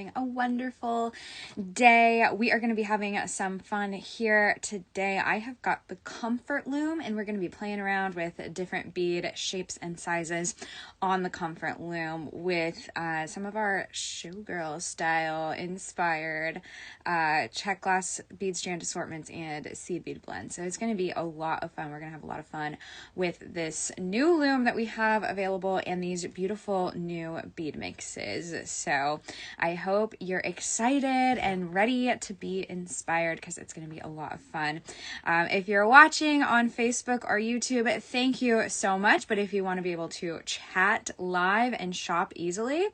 having a wonderful day. We are going to be having some fun here today. I have got the Comfort Loom, and we're going to be playing around with different bead shapes and sizes on the Comfort Loom with some of our showgirl style inspired check glass bead strand assortments and seed bead blends. So it's going to be a lot of fun. We're going to have a lot of fun with this new loom that we have available and these beautiful new bead mixes. So I hope you're excited and ready to be inspired because it's going to be a lot of fun. If you're watching on Facebook or YouTube, thank you so much. But if you want to be able to chat live and shop easily,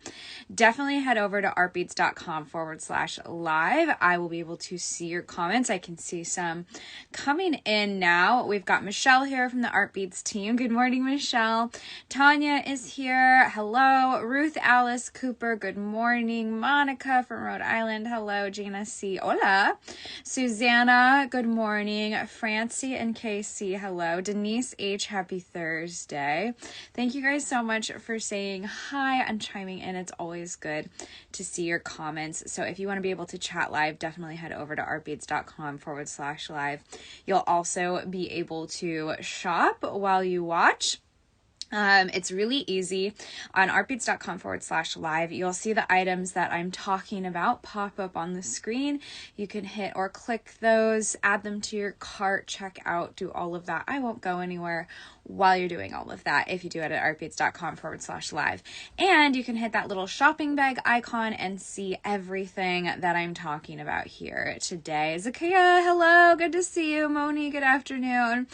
definitely head over to artbeads.com/live. I will be able to see your comments. I can see some coming in now. We've got Michelle here from the Art Beads team. Good morning, Michelle. Tanya is here. Hello. Ruth Alice Cooper. Good morning. Monica from Rhode Island. Hello. Gina C. Hola. Susanna. Good morning. Francie and Casey. Hello. Denise H. Happy Thursday. Thank you guys so much for saying hi and chiming in. It's always good to see your comments. So if you want to be able to chat live, definitely head over to artbeads.com/live. You'll also be able to shop while you watch. It's really easy. On artbeads.com/live, you'll see the items that I'm talking about pop up on the screen. You can hit or click those, add them to your cart, check out, do all of that. I won't go anywhere while you're doing all of that if you do it at artbeads.com/live. And you can hit that little shopping bag icon and see everything that I'm talking about here today. Zakia, hello, good to see you. Moni, good afternoon.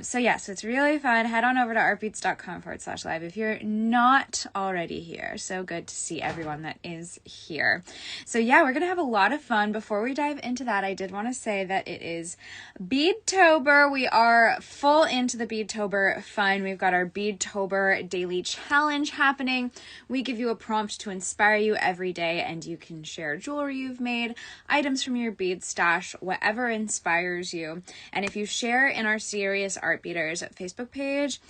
So it's really fun. Head on over to artbeads.com/live if you're not already here. So good to see everyone that is here. So we're gonna have a lot of fun. Before we dive into that, I did want to say that it is Beadtober. We are full into the Beadtober fun. We've got our Beadtober daily challenge happening. We give you a prompt to inspire you every day, and you can share jewelry you've made, items from your bead stash, whatever inspires you. And if you share in our Serious Art Beaters Facebook page,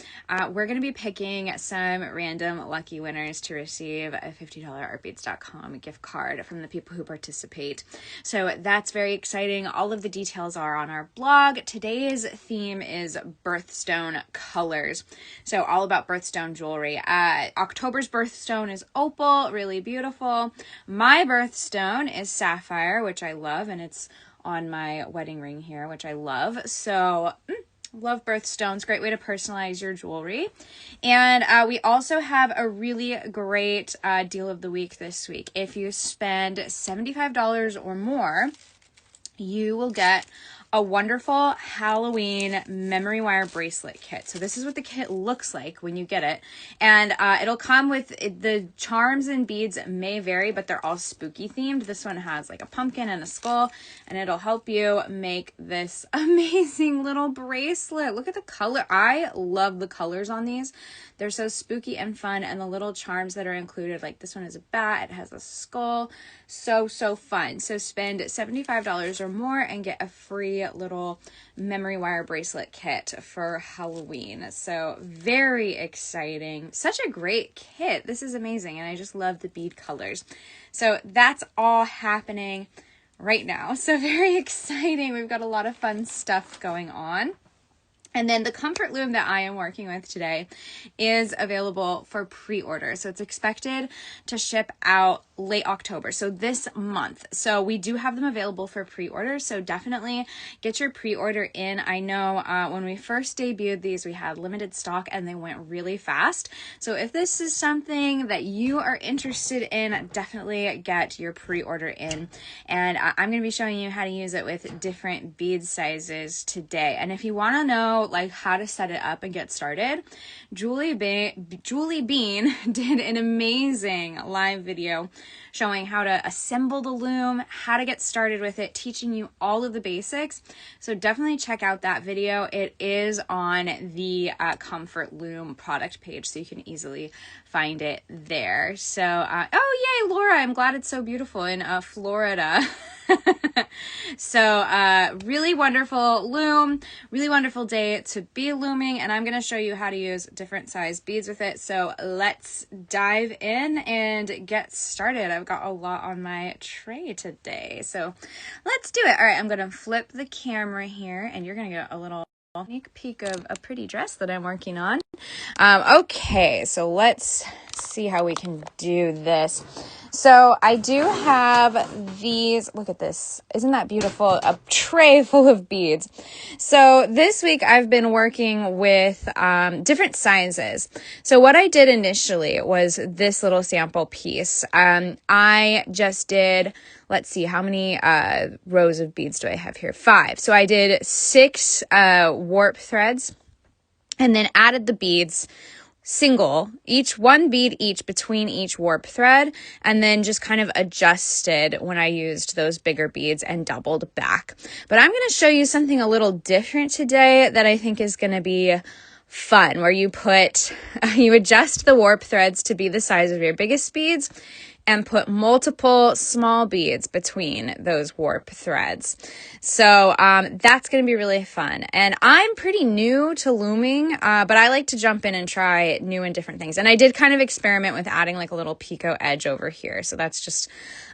we're going to be picking some random lucky winners to receive a $50 artbeads.com gift card from the people who participate. So that's very exciting. All of the details are on our blog. Today's theme is birthstone colors. So all about birthstone jewelry. October's birthstone is opal, really beautiful. My birthstone is sapphire, which I love, and it's on my wedding ring here, which I love. So love birthstones. Great way to personalize your jewelry. And we also have a really great deal of the week this week. If you spend $75 or more, you will get a wonderful Halloween memory wire bracelet kit. So this is what the kit looks like when you get it. And it'll come with, the charms and beads may vary, but they're all spooky themed. This one has like a pumpkin and a skull, and it'll help you make this amazing little bracelet. Look at the color. I love the colors on these. They're so spooky and fun. And the little charms that are included, like this one is a bat, it has a skull. So fun. So spend $75 or more and get a free little memory wire bracelet kit for Halloween. So very exciting. Such a great kit. This is amazing. And I just love the bead colors. So that's all happening right now. So very exciting. We've got a lot of fun stuff going on. And then the Comfort Loom that I am working with today is available for pre-order. So it's expected to ship out late October, so this month. So we do have them available for pre-order, so definitely get your pre-order in. I know when we first debuted these, we had limited stock and they went really fast. So if this is something that you are interested in, definitely get your pre-order in. And I'm going to be showing you how to use it with different bead sizes today. And if you want to know like how to set it up and get started, Julie Bean did an amazing live video showing how to assemble the loom, how to get started with it, teaching you all of the basics. So definitely check out that video. It is on the Comfort Loom product page, so you can easily find it there. So, oh yay, Laura, I'm glad it's so beautiful in Florida. So really wonderful loom, really wonderful day to be looming, and I'm going to show you how to use different size beads with it. So let's dive in and get started. I've got a lot on my tray today, so let's do it. All right, I'm going to flip the camera here, and you're going to get a little sneak peek of a pretty dress that I'm working on. Okay, so let's see how we can do this. So I do have these, look at this, isn't that beautiful? A tray full of beads. So this week I've been working with different sizes. So what I did initially was this little sample piece. I just did, let's see, how many rows of beads do I have here? 5. So I did 6 warp threads and then added the beads single, each one bead each between each warp thread, and then just kind of adjusted when I used those bigger beads and doubled back. But I'm going to show you something a little different today that I think is going to be fun, where you adjust the warp threads to be the size of your biggest beads and put multiple small beads between those warp threads. So that's going to be really fun. And I'm pretty new to looming, but I like to jump in and try new and different things. And I did kind of experiment with adding like a little picot edge over here. So that's just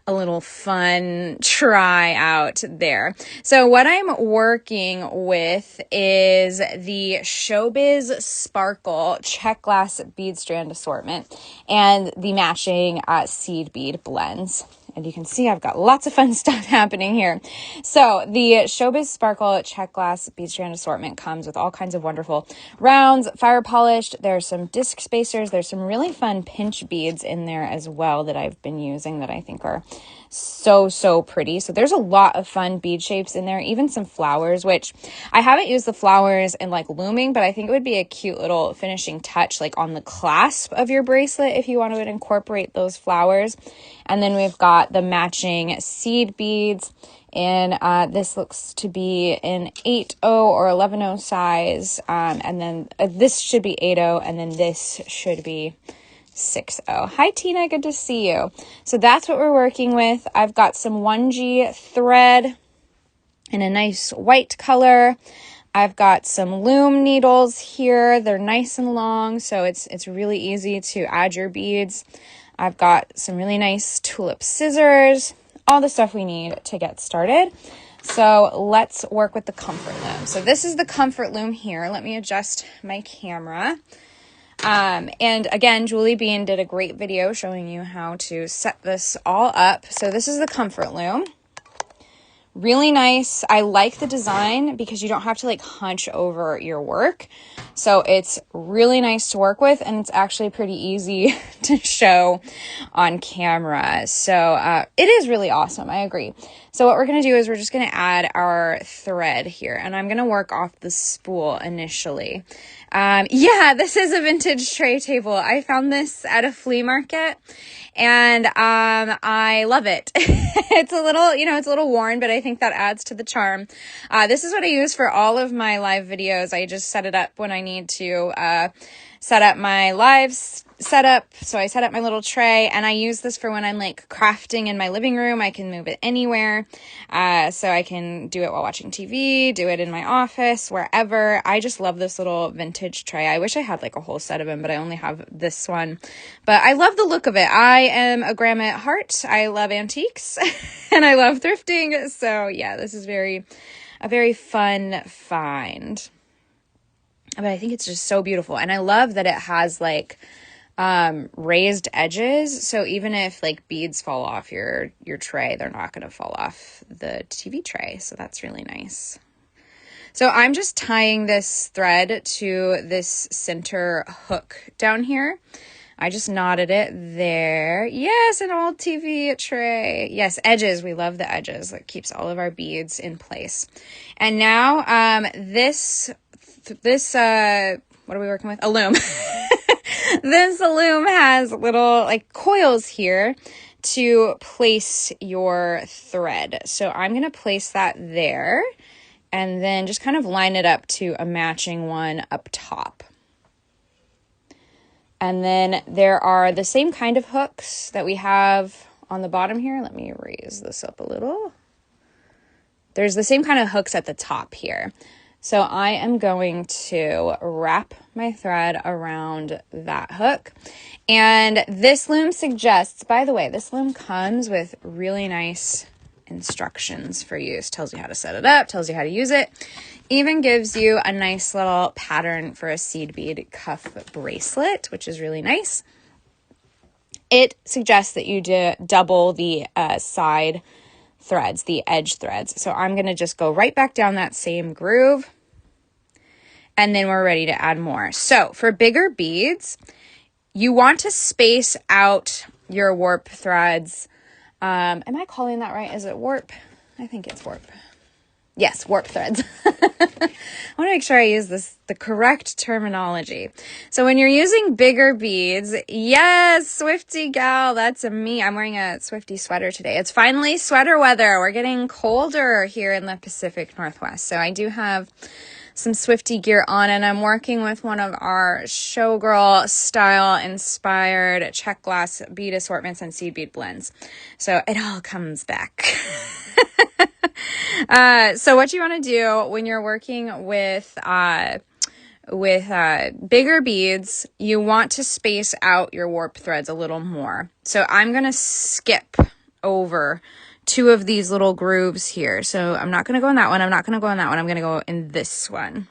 a little fun try out there. So what I'm working with is the Showbiz Sparkle Check Glass Bead Strand Assortment and the matching seed bead blends. And you can see I've got lots of fun stuff happening here. So the Showbiz Sparkle Check Glass Bead Strand Assortment comes with all kinds of wonderful rounds, fire polished. There's some disc spacers. There's some really fun pinch beads in there as well that I've been using that I think are so pretty. So there's a lot of fun bead shapes in there, even some flowers, which I haven't used the flowers in like looming, but I think it would be a cute little finishing touch like on the clasp of your bracelet if you want to incorporate those flowers. And then we've got the matching seed beads, and this looks to be an 8/0 or 11/0 size, and then this should be 8/0, and then this should be 6/0. Hi Tina, good to see you. So that's what we're working with. I've got some 1G thread in a nice white color. I've got some loom needles here. They're nice and long, so it's really easy to add your beads. I've got some really nice tulip scissors, all the stuff we need to get started. So let's work with the comfort loom. So this is the comfort loom here. Let me adjust my camera. And again, Julie Bean did a great video showing you how to set this all up. So this is the comfort loom. Really nice. I like the design because you don't have to like hunch over your work. So it's really nice to work with, and it's actually pretty easy to show on camera. So it is really awesome. I agree. So what we're going to do is we're just going to add our thread here, and I'm going to work off the spool initially. Yeah, this is a vintage tray table. I found this at a flea market, and I love it. It's a little, it's a little worn, but I think that adds to the charm. This is what I use for all of my live videos. I just set it up when I need to set up my live setup. So I set up my little tray, and I use this for when I'm like crafting in my living room. I can move it anywhere. So I can do it while watching TV, do it in my office, wherever. I just love this little vintage tray. I wish I had like a whole set of them, but I only have this one. But I love the look of it. I am a grandma at heart. I love antiques and I love thrifting. So yeah, this is a very fun find. But I think it's just so beautiful. And I love that it has like raised edges. So even if like beads fall off your tray, they're not going to fall off the TV tray. So that's really nice. So I'm just tying this thread to this center hook down here. I just knotted it there. Yes, an old TV tray. Yes, edges. We love the edges. That keeps all of our beads in place. And now this what are we working with? A loom. This loom has little like coils here to place your thread. So I'm going to place that there and then just kind of line it up to a matching one up top. And then there are the same kind of hooks that we have on the bottom here. Let me raise this up a little. there's the same kind of hooks at the top here. So I am going to wrap my thread around that hook. And this loom suggests, by the way, this loom comes with really nice instructions for use. Tells you how to set it up, tells you how to use it. Even gives you a nice little pattern for a seed bead cuff bracelet, which is really nice. It suggests that you double the side threads, the edge threads. So I'm going to just go right back down that same groove, and then we're ready to add more. So for bigger beads, you want to space out your warp threads. Am I calling that right? Is it warp? I think it's warp. Yes, warp threads. I want to make sure I use the correct terminology. So when you're using bigger beads, yes, Swifty gal, that's me. I'm wearing a Swifty sweater today. It's finally sweater weather. We're getting colder here in the Pacific Northwest. So I do have some Swifty gear on, and I'm working with one of our showgirl style inspired check glass bead assortments and seed bead blends. So it all comes back. So what you want to do when you're working with bigger beads, you want to space out your warp threads a little more. So I'm going to skip over 2 of these little grooves here. So I'm not going to go in that one. I'm not going to go in that one. I'm going to go in this one.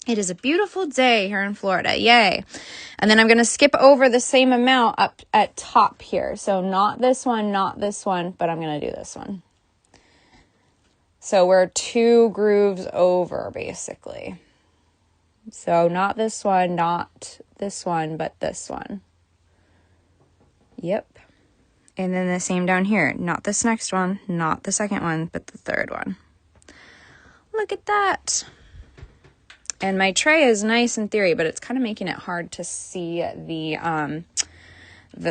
It is a beautiful day here in Florida. Yay. And then I'm going to skip over the same amount up at top here. So not this one, but I'm going to do this one. So we're 2 grooves over, basically. So not this one, but this one. Yep. And then the same down here. Not this next one, not the second one, but the third one. Look at that. And my tray is nice in theory, but it's kind of making it hard to see the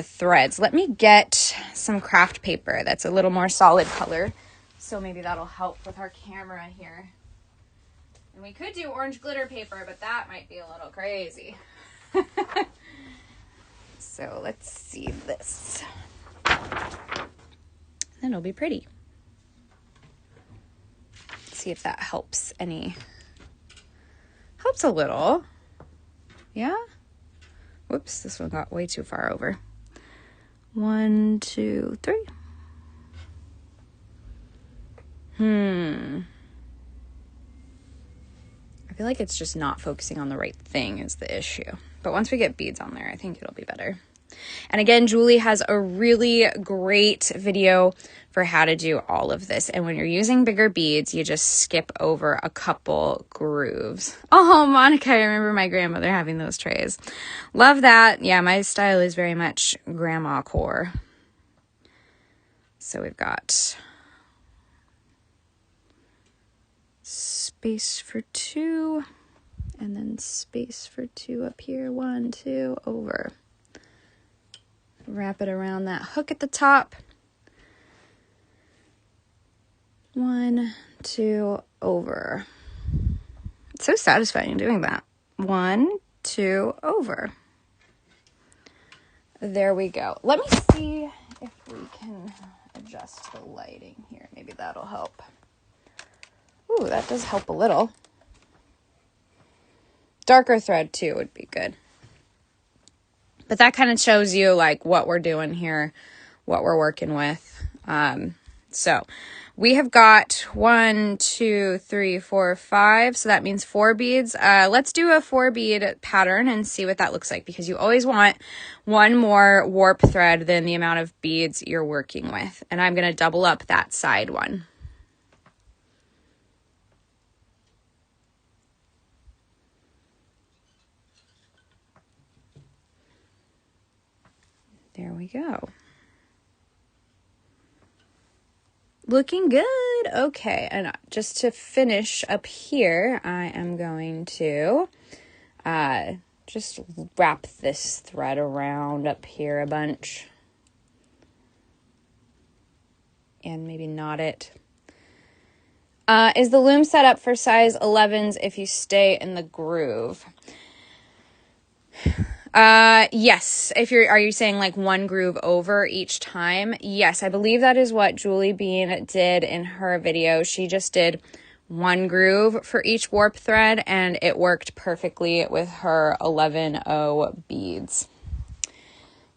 threads. Let me get some craft paper that's a little more solid color. So maybe that'll help with our camera here. And we could do orange glitter paper, but that might be a little crazy. So let's see this. Then it'll be pretty. Let's see if that helps any. Helps a little. Yeah? Whoops, this one got way too far over. 1, 2, 3. I feel like it's just not focusing on the right thing is the issue. But once we get beads on there, I think it'll be better. And again, Julie has a really great video for how to do all of this. And when you're using bigger beads, you just skip over a couple grooves. Oh, Monica, I remember my grandmother having those trays. Love that. Yeah, my style is very much grandma core. So we've got space for 2, and then space for 2 up here. 1, 2, over. Wrap it around that hook at the top. 1, 2, over. It's so satisfying doing that. 1, 2, over. There we go. Let me see if we can adjust the lighting here. Maybe that'll help. Ooh, that does help a little. Darker thread too would be good. But that kind of shows you like what we're doing here, what we're working with. So we have got 1, 2, 3, 4, 5. So that means 4 beads. Let's do a 4 bead pattern and see what that looks like, because you always want one more warp thread than the amount of beads you're working with. And I'm going to double up that side one. There we go. Looking good. Okay, and just to finish up here, I am going to just wrap this thread around up here a bunch. And maybe knot it. Is the loom set up for size 11s if you stay in the groove? Yes. Are you saying like one groove over each time? Yes, I believe that is what Julie Bean did in her video. She just did one groove for each warp thread, and it worked perfectly with her 11-0 beads.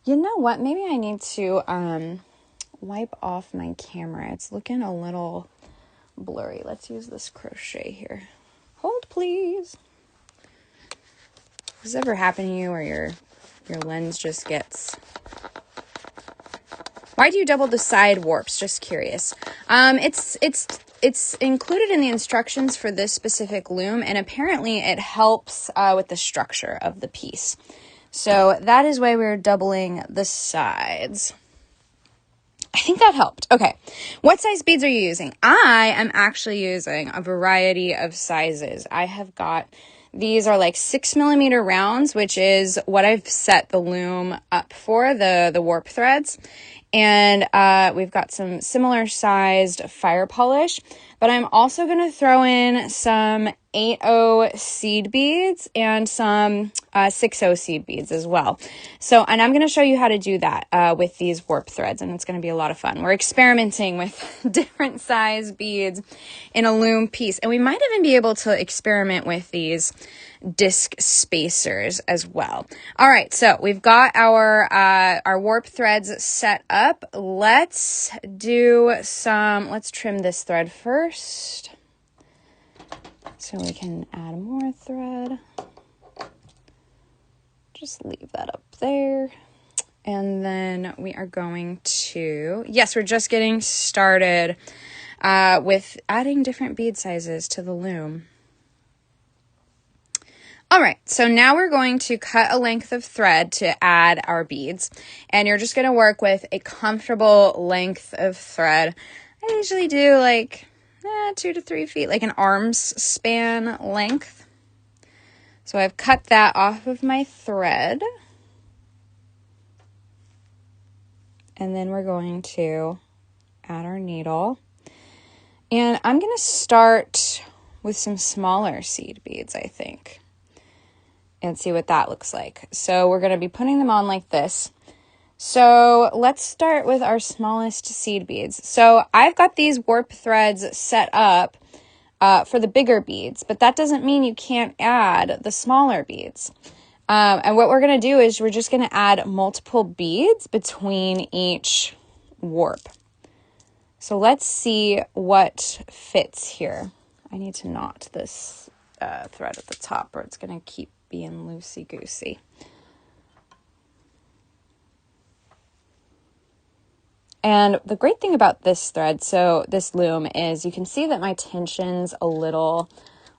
You know what? Maybe I need to wipe off my camera. It's looking a little blurry. Let's use this crochet here. Hold, please. Has this ever happened to you where your lens just gets... Why do you double the side warps? Just curious. It's included in the instructions for this specific loom, and apparently it helps with the structure of the piece. So that is why we're doubling the sides. I think that helped. Okay. What size beads are you using? I am actually using a variety of sizes. I have got, these are like 6mm rounds, which is what I've set the loom up for, the warp threads. And we've got some similar sized fire polish, but I'm also going to throw in some 8-0 seed beads and some 6-0 seed beads as well. So, and I'm going to show you how to do that with these warp threads, and it's going to be a lot of fun. We're experimenting with different size beads in a loom piece, and we might even be able to experiment with these disc spacers as well. All right, so we've got our warp threads set up. Let's trim this thread first so we can add more thread. Just leave that up there. And then we are going to, yes, we're just getting started with adding different bead sizes to the loom. All right, so now we're going to cut a length of thread to add our beads, and you're just going to work with a comfortable length of thread. I usually do like 2 to 3 feet, like an arm's span length. So I've cut that off of my thread, and then we're going to add our needle, and I'm going to start with some smaller seed beads, I think, and see what that looks like. So we're going to be putting them on like this. So let's start with our smallest seed beads. So I've got these warp threads set up for the bigger beads, but that doesn't mean you can't add the smaller beads. And what we're going to do is we're just going to add multiple beads between each warp. So let's see what fits here. I need to knot this thread at the top, or it's going to keep being loosey-goosey. And the great thing about this thread, so this loom, is you can see that my tension's a little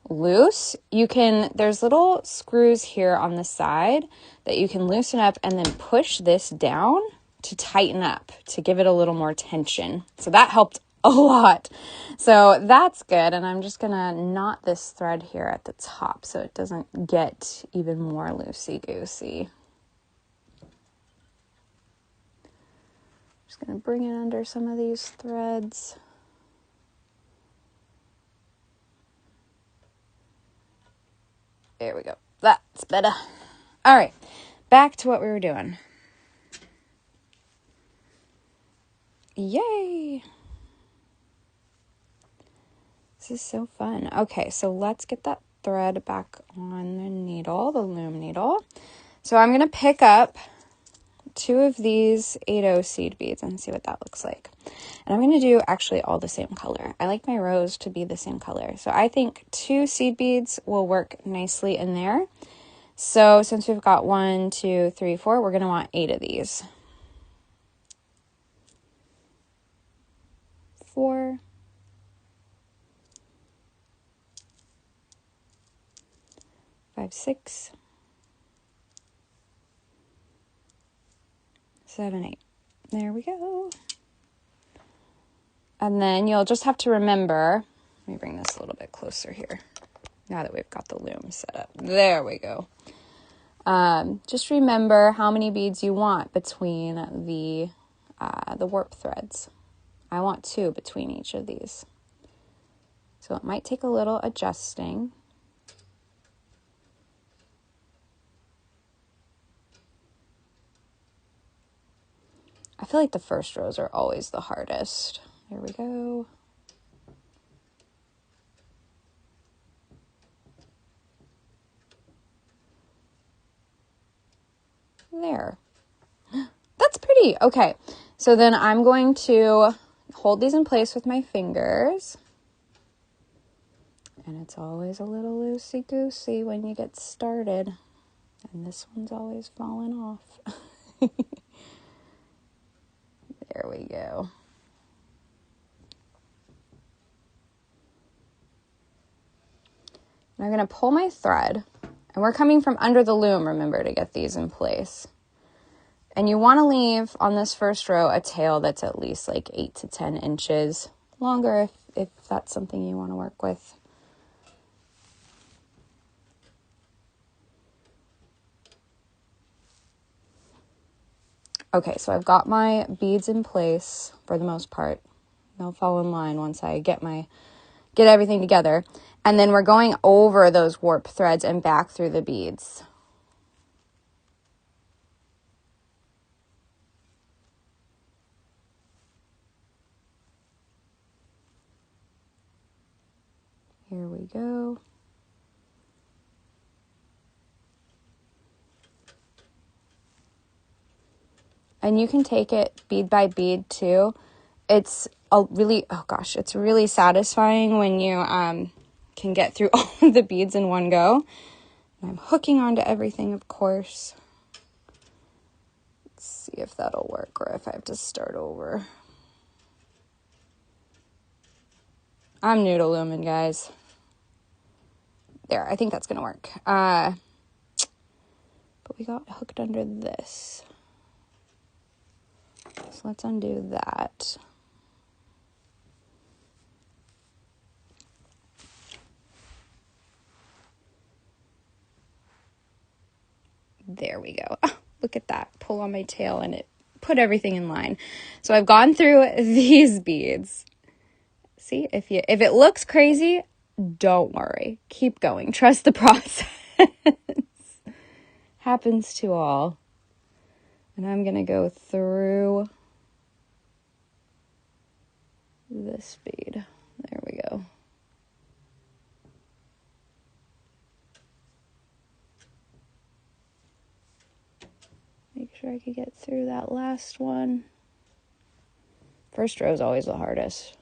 loose. There's little screws here on the side that you can loosen up and then push this down to tighten up, to give it a little more tension. So that helped a lot. So that's good. And I'm just gonna knot this thread here at the top so it doesn't get even more loosey-goosey. Just gonna bring it under some of these threads. There we go. That's better. All right, back to what we were doing. Yay! This is so fun. Okay, so let's get that thread back on the needle, the loom needle. So I'm going to pick up 2 of these 8-0 seed beads and see what that looks like. And I'm going to do actually all the same color. I like my rows to be the same color. So I think 2 seed beads will work nicely in there. So since we've got 1, 2, 3, 4, we're going to want 8 of these. 4. 5, 6, 7, 8. There we go. And then you'll just have to remember, let me bring this a little bit closer here, now that we've got the loom set up. There we go. Just remember how many beads you want between the warp threads. I want 2 between each of these. So it might take a little adjusting. I feel like the first rows are always the hardest. There we go. There. That's pretty. Okay, so then I'm going to hold these in place with my fingers. And it's always a little loosey-goosey when you get started. And this one's always falling off. There we go. And I'm going to pull my thread. And we're coming from under the loom, remember, to get these in place. And you want to leave on this first row a tail that's at least like 8 to 10 inches longer if that's something you want to work with. Okay, so I've got my beads in place for the most part. They'll fall in line once I get everything together. And then we're going over those warp threads and back through the beads. Here we go. And you can take it bead by bead too. It's it's really satisfying when you can get through all of the beads in one go. And I'm hooking onto everything, of course. Let's see if that'll work or if I have to start over. I'm new to looming, guys. There, I think that's gonna work. But we got hooked under this. So let's undo that. There we go. Oh, look at that. Pull on my tail and it put everything in line. So I've gone through these beads. See, if it looks crazy, don't worry. Keep going. Trust the process. Happens to all. And I'm going to go through this bead. There we go. Make sure I can get through that last one. First row is always the hardest.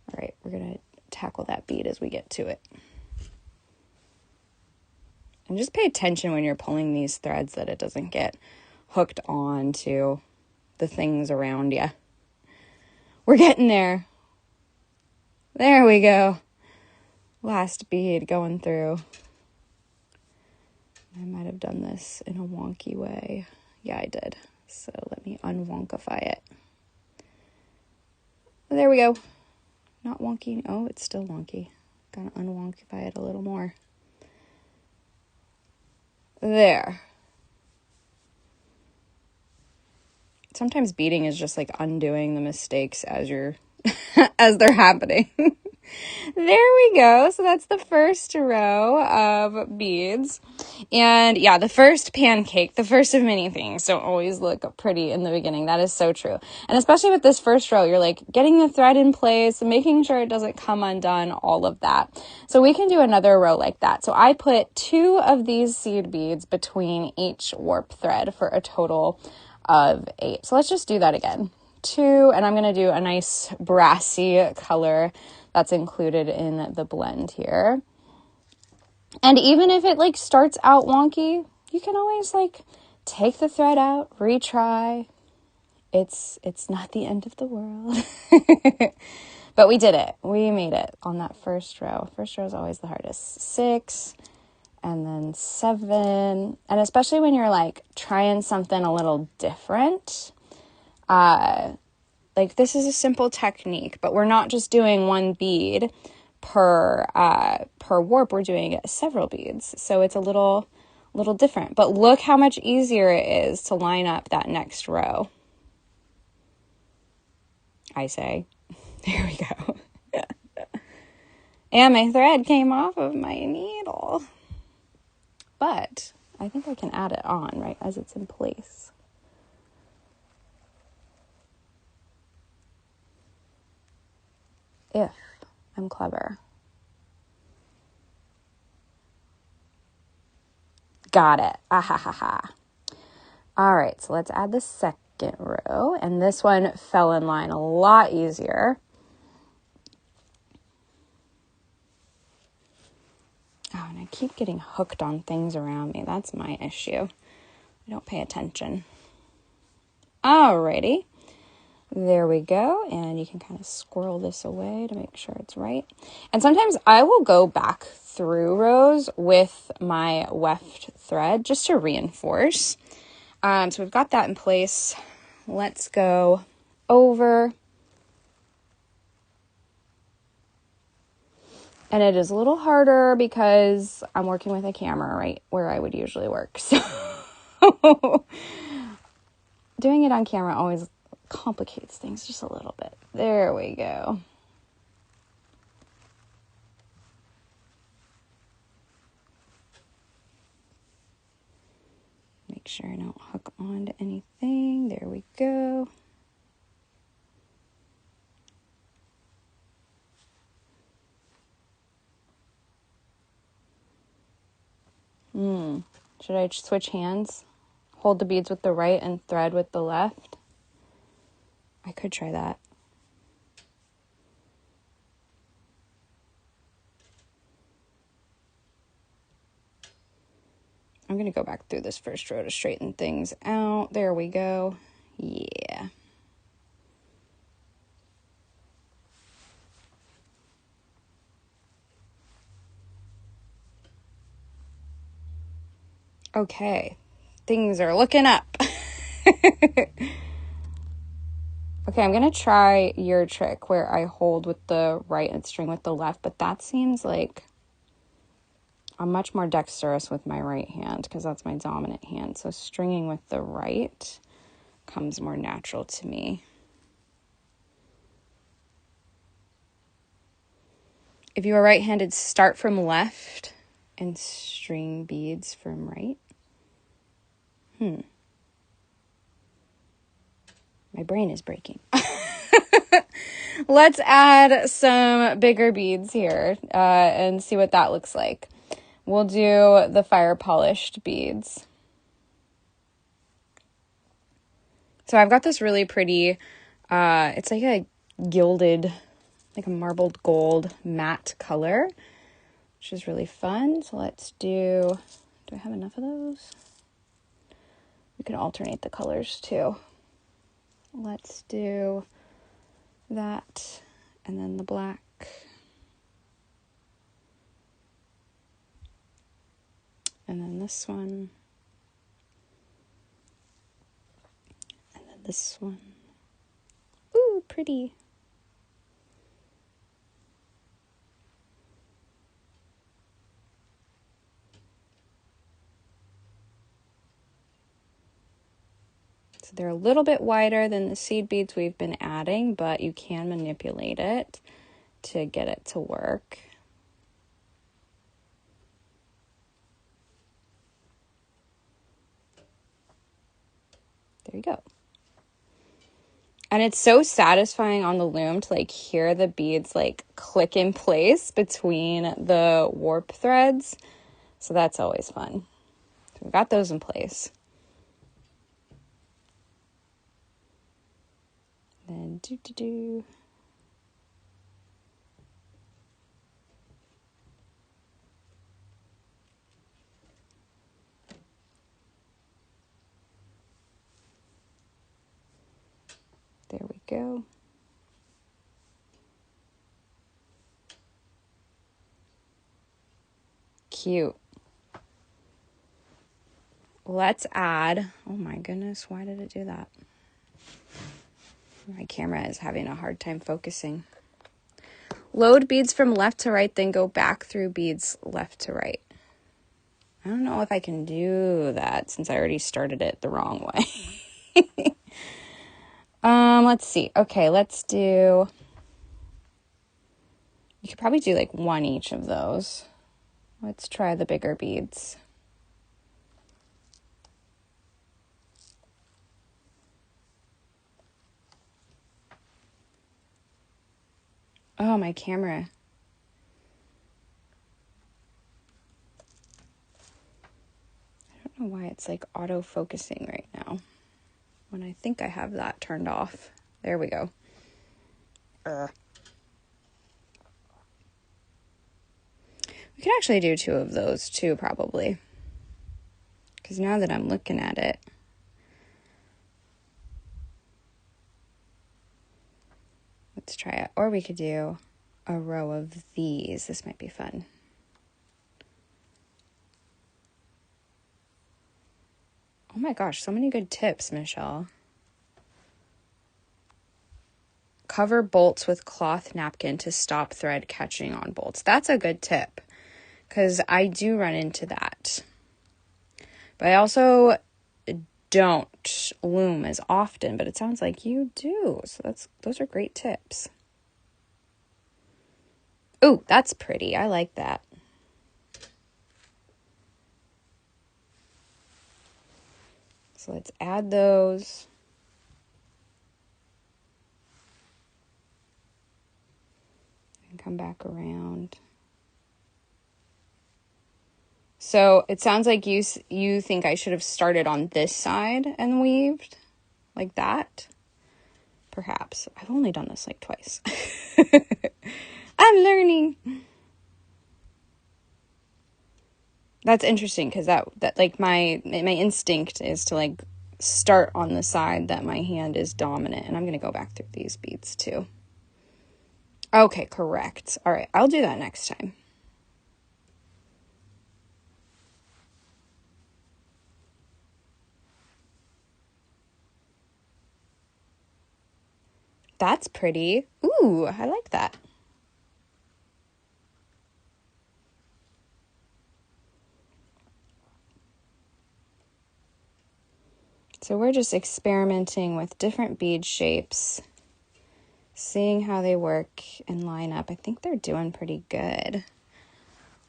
All right, we're going to tackle that bead as we get to it. And just pay attention when you're pulling these threads that it doesn't get hooked on to the things around you. We're getting there. There we go. Last bead going through. I might have done this in a wonky way. Yeah, I did. So let me unwonkify it. There we go. Not wonky. Oh, it's still wonky. Gotta unwonkify it a little more. There. Sometimes beading is just like undoing the mistakes as as they're happening. There we go. So that's the first row of beads. And yeah, the first pancake, the first of many things, don't always look pretty in the beginning. That is so true. And especially with this first row, you're like getting the thread in place, making sure it doesn't come undone, all of that. So we can do another row like that. So I put 2 of these seed beads between each warp thread for a total of 8. So let's just do that again. 2, and I'm going to do a nice brassy color that's included in the blend here. And even if it like starts out wonky, you can always like take the thread out, retry. It's not the end of the world. But we did it. We made it on that first row. First row is always the hardest. 6 and then 7. And especially when you're like trying something a little different. Like this is a simple technique, but we're not just doing 1 bead per warp. We're doing several beads. So it's a little different, but look how much easier it is to line up that next row. I say, there we go. And my thread came off of my needle, but I think I can add it on right as it's in place. if I'm clever. Got it. Ah ha ha ha. All right, so let's add the second row, and this one fell in line a lot easier. Oh, and I keep getting hooked on things around me. That's my issue. I don't pay attention. Alrighty. There we go. And you can kind of squirrel this away to make sure it's right. And sometimes I will go back through rows with my weft thread just to reinforce. So we've got that in place. Let's go over. And it is a little harder because I'm working with a camera right where I would usually work. So doing it on camera always complicates things just a little bit. There we go. Make sure I don't hook onto anything. There we go. Should I switch hands? Hold the beads with the right and thread with the left? I could try that. I'm going to go back through this first row to straighten things out. There we go. Yeah. Okay. Things are looking up. Okay, I'm going to try your trick where I hold with the right and string with the left, but that seems like I'm much more dexterous with my right hand because that's my dominant hand. So stringing with the right comes more natural to me. If you are right-handed, start from left and string beads from right. My brain is breaking. Let's add some bigger beads here and see what that looks like. We'll do the fire polished beads. So I've got this really pretty, it's like a gilded, like a marbled gold matte color, which is really fun. So let's do I have enough of those? We can alternate the colors too. Let's do that and then the black. And then this one. And then this one. Ooh, pretty. So they're a little bit wider than the seed beads we've been adding, but you can manipulate it to get it to work. There you go. And it's so satisfying on the loom to like hear the beads like click in place between the warp threads. So that's always fun. So we've got those in place. Then do. There we go. Cute. Let's add, oh my goodness, why did it do that? My camera is having a hard time focusing. Load beads from left to right, then go back through beads left to right. I don't know if I can do that since I already started it the wrong way. Let's see. Okay, let's do, you could probably do like one each of those. Let's try the bigger beads. Oh, my camera. I don't know why it's like auto-focusing right now when I think I have that turned off. There we go. We could actually do 2 of those too, probably. Because now that I'm looking at it, let's try it. Or we could do a row of these. This might be fun. Oh my gosh, so many good tips, Michelle. Cover bolts with cloth napkin to stop thread catching on bolts. That's a good tip because I do run into that. But I also don't loom as often, but it sounds like you do. So those are great tips. Ooh, that's pretty. I like that. So let's add those. And come back around. So it sounds like you think I should have started on this side and weaved like that. Perhaps. I've only done this like twice. I'm learning. That's interesting because that like my instinct is to like start on the side that my hand is dominant, and I'm going to go back through these beads too. Okay, correct. All right, I'll do that next time. That's pretty. Ooh, I like that. So we're just experimenting with different bead shapes, seeing how they work and line up. I think they're doing pretty good.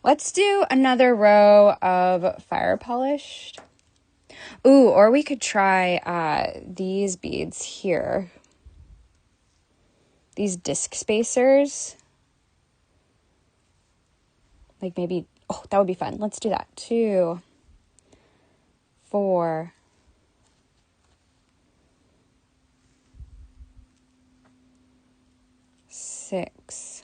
Let's do another row of fire polished. Ooh, or we could try these beads here. These disc spacers. Like maybe, oh, that would be fun. Let's do that. 2, 4, 6,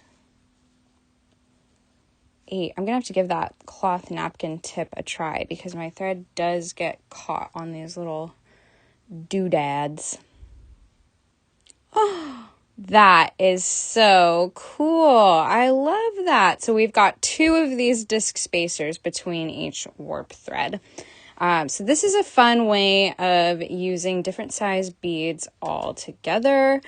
8. I'm gonna have to give that cloth napkin tip a try because my thread does get caught on these little doodads. Oh, that is so cool. I love that. So we've got 2 of these disc spacers between each warp thread. So this is a fun way of using different size beads all together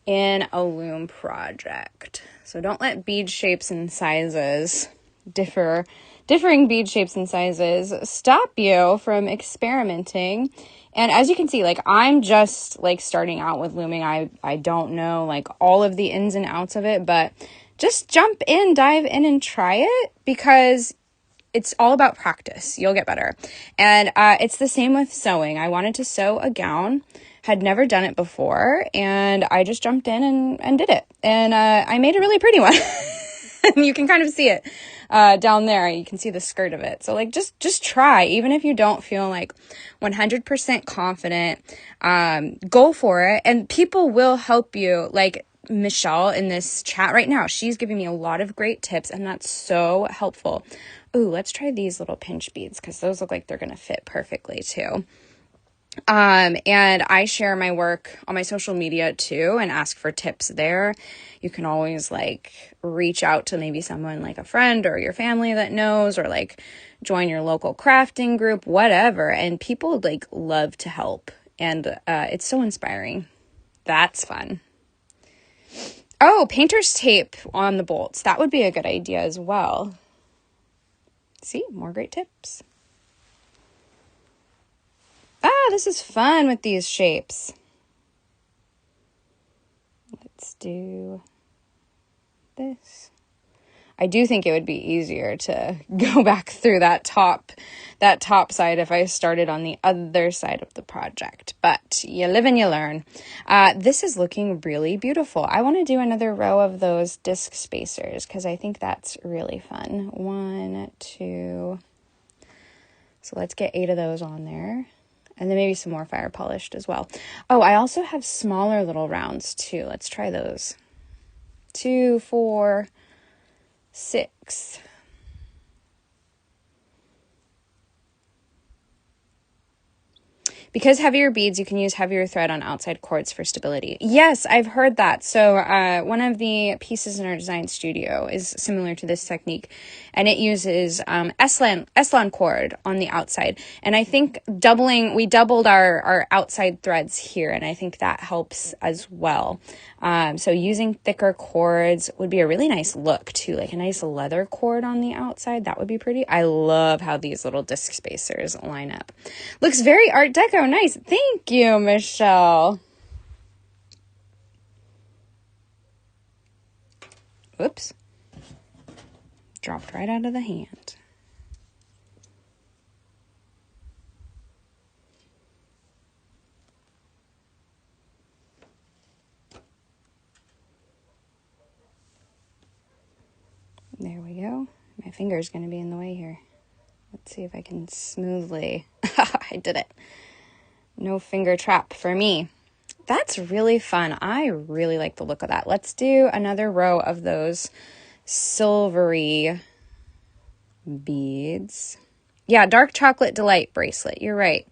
in a loom project. So don't let bead shapes and sizes differing bead shapes and sizes stop you from experimenting. And as you can see, like I'm just like starting out with looming. I don't know like all of the ins and outs of it, but just jump in, dive in and try it because it's all about practice. You'll get better. And it's the same with sewing. I wanted to sew a gown, had never done it before, and I just jumped in and did it. And I made a really pretty one. And you can kind of see it down there. You can see the skirt of it. So like just try. Even if you don't feel like 100% confident, go for it. And people will help you. Like Michelle in this chat right now, she's giving me a lot of great tips, and that's so helpful. Ooh, let's try these little pinch beads because those look like they're going to fit perfectly too. And I share my work on my social media too and ask for tips there. You can always like reach out to maybe someone like a friend or your family that knows, or like join your local crafting group, whatever. And people like love to help, and it's so inspiring. That's fun. Oh, painter's tape on the bolts. That would be a good idea as well. See, more great tips. This is fun with these shapes. Let's do this. I do think it would be easier to go back through that top side if I started on the other side of the project. But you live and you learn. This is looking really beautiful. I want to do another row of those disc spacers because I think that's really fun. 1, 2. So let's get 8 of those on there. And then maybe some more fire polished as well. Oh, I also have smaller little rounds too. Let's try those. 2, 4, 6. Because heavier beads, you can use heavier thread on outside cords for stability. Yes, I've heard that. So one of the pieces in our design studio is similar to this technique, and it uses S-Lan cord on the outside. And I think we doubled our outside threads here, and I think that helps as well. So using thicker cords would be a really nice look too, like a nice leather cord on the outside. That would be pretty. I love how these little disc spacers line up. Looks very Art Deco. Nice. Thank you, Michelle. Oops. Dropped right out of the hand. There we go. My finger's going to be in the way here. Let's see if I can smoothly. I did it. No finger trap for me. That's really fun. I really like the look of that. Let's do another row of those silvery beads. Yeah, dark chocolate delight bracelet. You're right.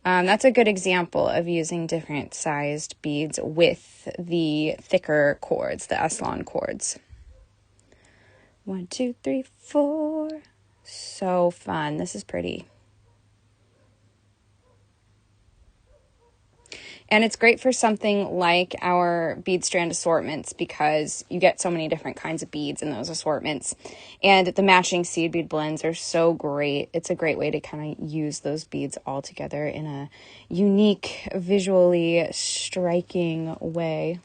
That's a good example of using different sized beads with the thicker cords, the S-Lan cords. 1, 2, 3, 4. So fun. This is pretty. And it's great for something like our bead strand assortments because you get so many different kinds of beads in those assortments. And the matching seed bead blends are so great. It's a great way to kind of use those beads all together in a unique, visually striking way.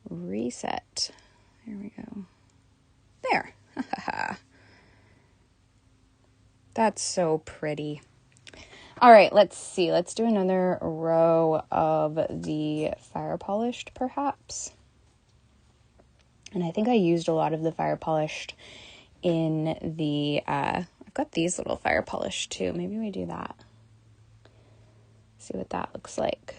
Reset. There we go. There. That's so pretty. All right, let's see. Let's do another row of the fire polished, perhaps. And I think I used a lot of the fire polished in the, I've got these little fire polished too. Maybe we do that. See what that looks like.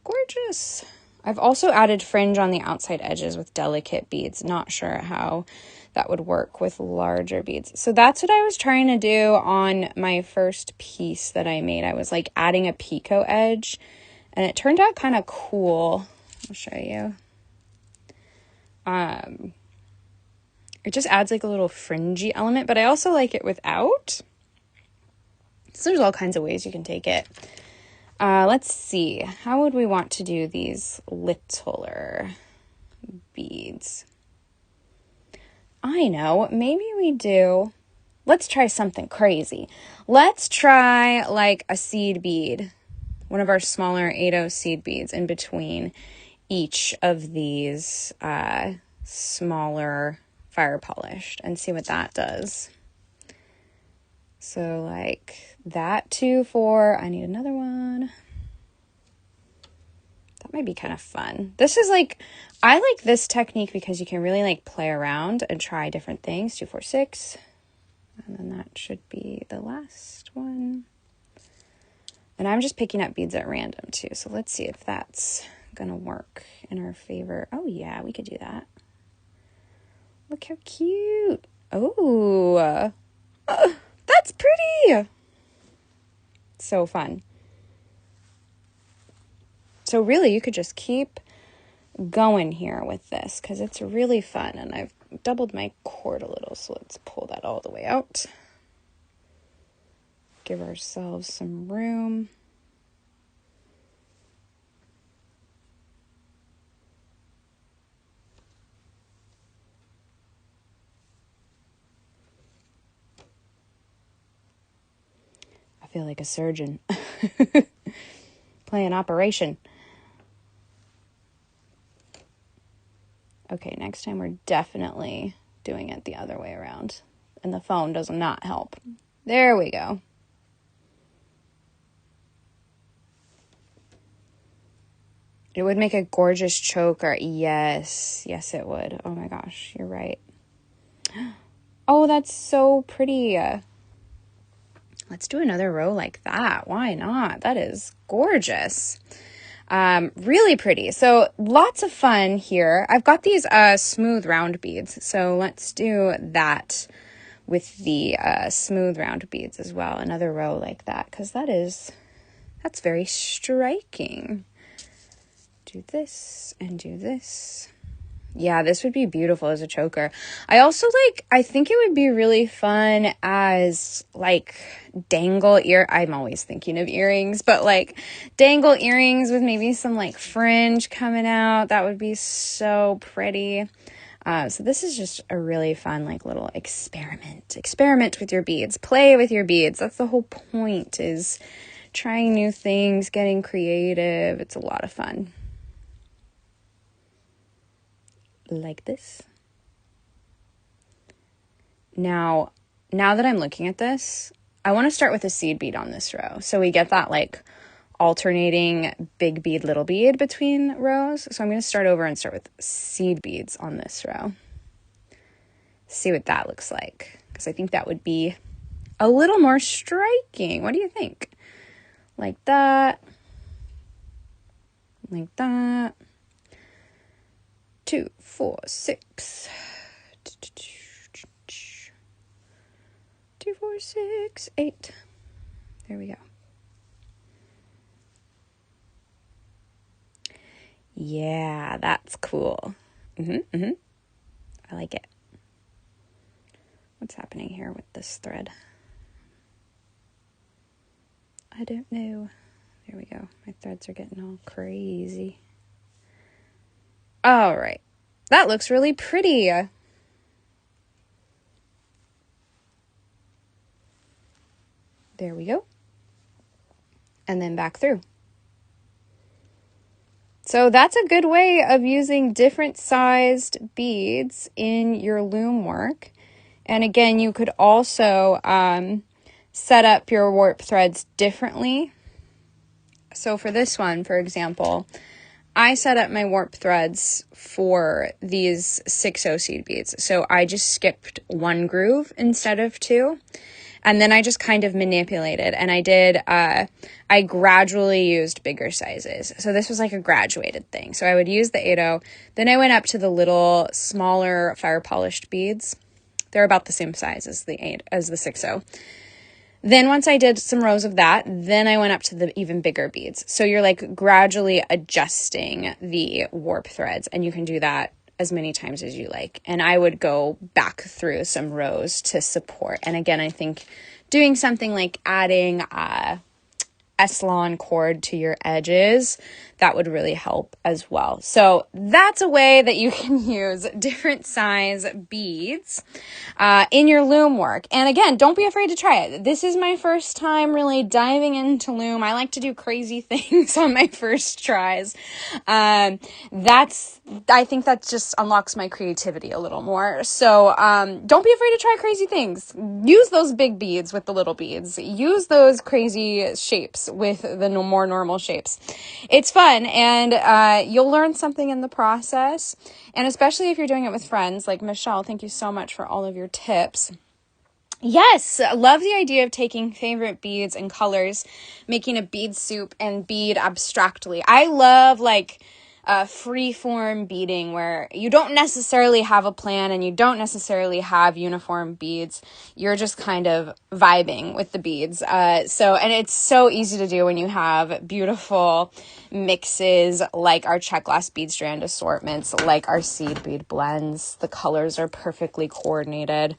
Gorgeous. I've also added fringe on the outside edges with delicate beads. Not sure how that would work with larger beads. So that's what I was trying to do on my first piece that I made. I was like adding a picot edge and it turned out kind of cool. I'll show you. It just adds like a little fringy element, but I also like it without. So there's all kinds of ways you can take it. Let's see. How would we want to do these littler beads? I know. Maybe we do. Let's try something crazy. Let's try like a seed bead. One of our smaller 8/0 seed beads in between each of these smaller fire polished and see what that does. So like that 2, 4, I need another one. That might be kind of fun. This is like, I like this technique because you can really like play around and try different things. 2, 4, 6. And then that should be the last one. And I'm just picking up beads at random too. So let's see if that's gonna work in our favor. Oh yeah, we could do that. Look how cute. Oh, that's pretty. So fun. So really you could just keep going here with this because it's really fun. And I've doubled my cord a little. So let's pull that all the way out. Give ourselves some room. I feel like a surgeon. plan operation. Okay, next time we're definitely doing it the other way around. And the phone does not help. There we go. It would make a gorgeous choker. Yes, yes it would. Oh my gosh, you're right. Oh, that's so pretty. Let's do another row like that. Why not? That is gorgeous. Really pretty. So lots of fun here. I've got these smooth round beads. So let's do that with the smooth round beads as well. Another row like that, because that's very striking. Do this and do this. Yeah, this would be beautiful as a choker. I think it would be really fun as like dangle I'm always thinking of earrings, but like dangle earrings with maybe some like fringe coming out. That would be so pretty. So this is just a really fun like little experiment. Experiment with your beads. Play with your beads. That's the whole point, is trying new things, getting creative. It's a lot of fun. Like this. Now that I'm looking at this, I want to start with a seed bead on this row. So we get that like alternating big bead, little bead between rows. So I'm going to start over and start with seed beads on this row. See what that looks like, because I think that would be a little more striking. What do you think? Like that. Like that. 2, 4, 6. 2, 4, 6, 8. There we go. Yeah, that's cool. I like it. What's happening here with this thread? I don't know. There we go. My threads are getting all crazy. All right. That looks really pretty. There we go. And then back through. So that's a good way of using different sized beads in your loom work. And again, you could also set up your warp threads differently. So for this one, for example, I set up my warp threads for these 6/0 seed beads. So I just skipped one groove instead of two. And then I just kind of manipulated, and I gradually used bigger sizes. So this was like a graduated thing. So I would use the 8/0, then I went up to the little smaller fire polished beads. They're about the same size as the 6/0. Then once I did some rows of that, then I went up to the even bigger beads. So you're like gradually adjusting the warp threads, and you can do that as many times as you like. And I would go back through some rows to support. And again, I think doing something like adding S-Lon cord to your edges, that would really help as well. So that's a way that you can use different size beads in your loom work. And again, don't be afraid to try it. This is my first time really diving into loom. I like to do crazy things on my first tries. I think that just unlocks my creativity a little more. So don't be afraid to try crazy things. Use those big beads with the little beads. Use those crazy shapes with the more normal shapes. It's fun, and you'll learn something in the process. And especially if you're doing it with friends like Michelle, thank you so much for all of your tips. Yes, love the idea of taking favorite beads and colors, making a bead soup and bead abstractly. I love free-form beading where you don't necessarily have a plan and you don't necessarily have uniform beads. You're just kind of vibing with the beads. And it's so easy to do when you have beautiful mixes like our check glass bead strand assortments, like our seed bead blends. The colors are perfectly coordinated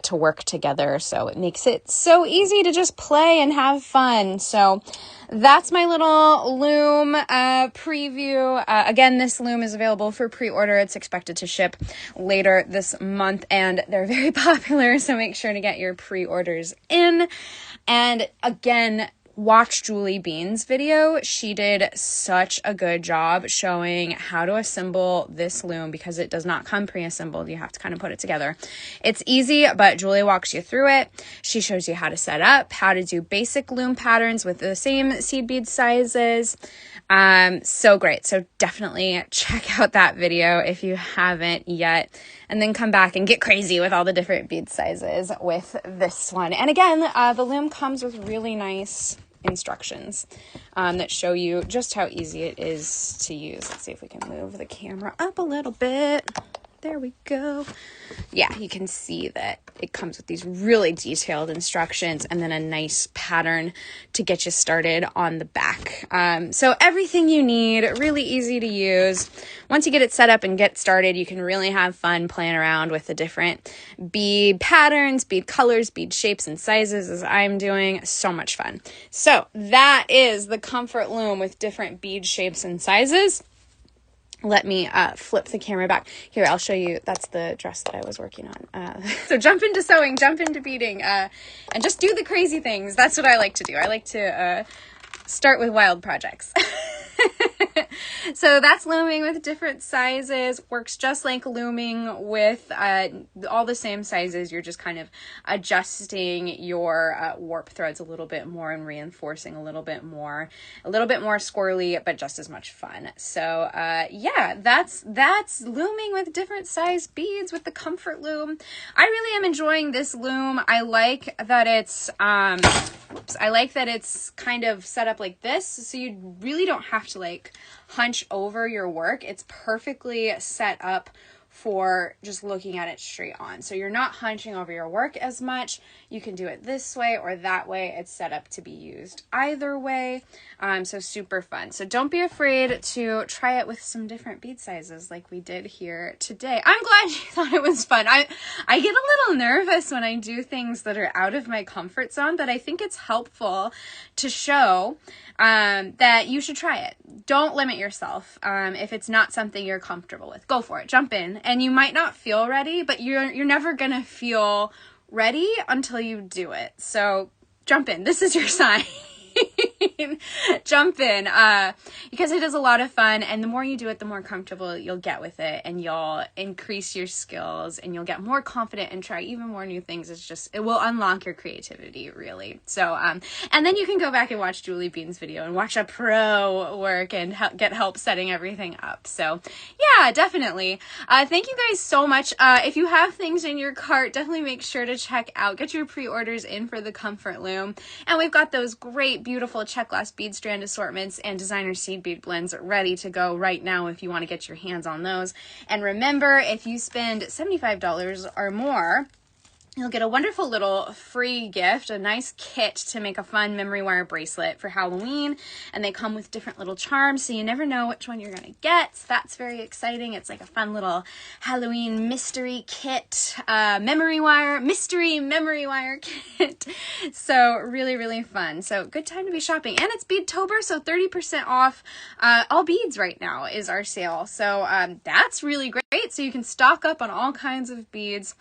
to work together. So it makes it so easy to just play and have fun. So that's my little loom preview. Again, this loom is available for pre-order. It's expected to ship later this month, and they're very popular, so make sure to get your pre-orders in. And again, watch Julie Bean's video. She did such a good job showing how to assemble this loom because it does not come pre-assembled. You have to kind of put it together. It's easy, but Julie walks you through it. She shows you how to set up, how to do basic loom patterns with the same seed bead sizes. So great. So definitely check out that video if you haven't yet, and then come back and get crazy with all the different bead sizes with this one. And again, the loom comes with really nice instructions that show you just how easy it is to use. Let's see if we can move the camera up a little bit. There we go. Yeah, you can see that it comes with these really detailed instructions and then a nice pattern to get you started on the back. So everything you need, really easy to use. Once you get it set up and get started, you can really have fun playing around with the different bead patterns, bead colors, bead shapes and sizes as I'm doing. So much fun. So that is the Comfort Loom with different bead shapes and sizes. Let me flip the camera back. Here, I'll show you. That's the dress that I was working on. So jump into sewing, jump into beading, and just do the crazy things. That's what I like to do. I like to start with wild projects. So that's looming with different sizes. Works just like looming with all the same sizes. You're just kind of adjusting your warp threads a little bit more and reinforcing a little bit more squirrely, but just as much fun. So yeah, that's looming with different size beads with the Comfort Loom. I really am enjoying this loom. I like that it's kind of set up like this, so you really don't have to like hunch over your work. It's perfectly set up for just looking at it straight on. So you're not hunching over your work as much. You can do it this way or that way. It's set up to be used either way. So super fun. So don't be afraid to try it with some different bead sizes like we did here today. I'm glad you thought it was fun. I get a little nervous when I do things that are out of my comfort zone, but I think it's helpful to show that you should try it. Don't limit yourself. If it's not something you're comfortable with, go for it. Jump in. And you might not feel ready, but you're never gonna feel ready until you do it. So jump in. This is your sign. Jump in, because it is a lot of fun, and the more you do it, the more comfortable you'll get with it, and you'll increase your skills, and you'll get more confident and try even more new things. It will unlock your creativity, really. So, and then you can go back and watch Julie Bean's video and watch a pro work and get help setting everything up. So, yeah, definitely. Thank you guys so much. If you have things in your cart, definitely make sure to check out, get your pre-orders in for the Comfort Loom, and we've got those great, beautiful check glass bead strand assortments and designer seed bead blends ready to go right now if you want to get your hands on those. And remember, if you spend $75 or more, you'll get a wonderful little free gift, a nice kit to make a fun memory wire bracelet for Halloween. And they come with different little charms, so you never know which one you're going to get. So that's very exciting. It's like a fun little Halloween mystery kit, mystery memory wire kit. So really, really fun. So good time to be shopping. And it's Beadtober, so 30% off all beads right now is our sale. So that's really great. So you can stock up on all kinds of beads.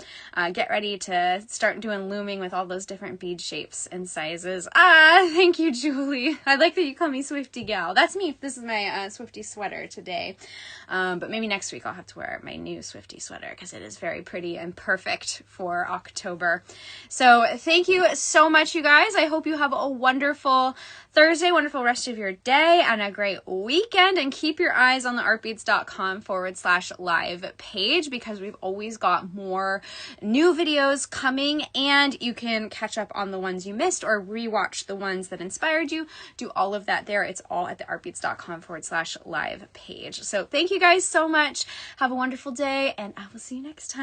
Get ready to start doing looming with all those different bead shapes and sizes. Thank you, Julie. I like that you call me Swifty Gal. That's me. This is my Swifty sweater today. But maybe next week I'll have to wear my new Swifty sweater because it is very pretty and perfect for October. So thank you so much, you guys. I hope you have a wonderful Thursday, wonderful rest of your day, and a great weekend. And keep your eyes on the artbeads.com/live page because we've always got more new videos coming, and you can catch up on the ones you missed or rewatch the ones that inspired you. Do all of that there. It's all at the artbeads.com/live page. So thank you guys so much. Have a wonderful day, and I will see you next time.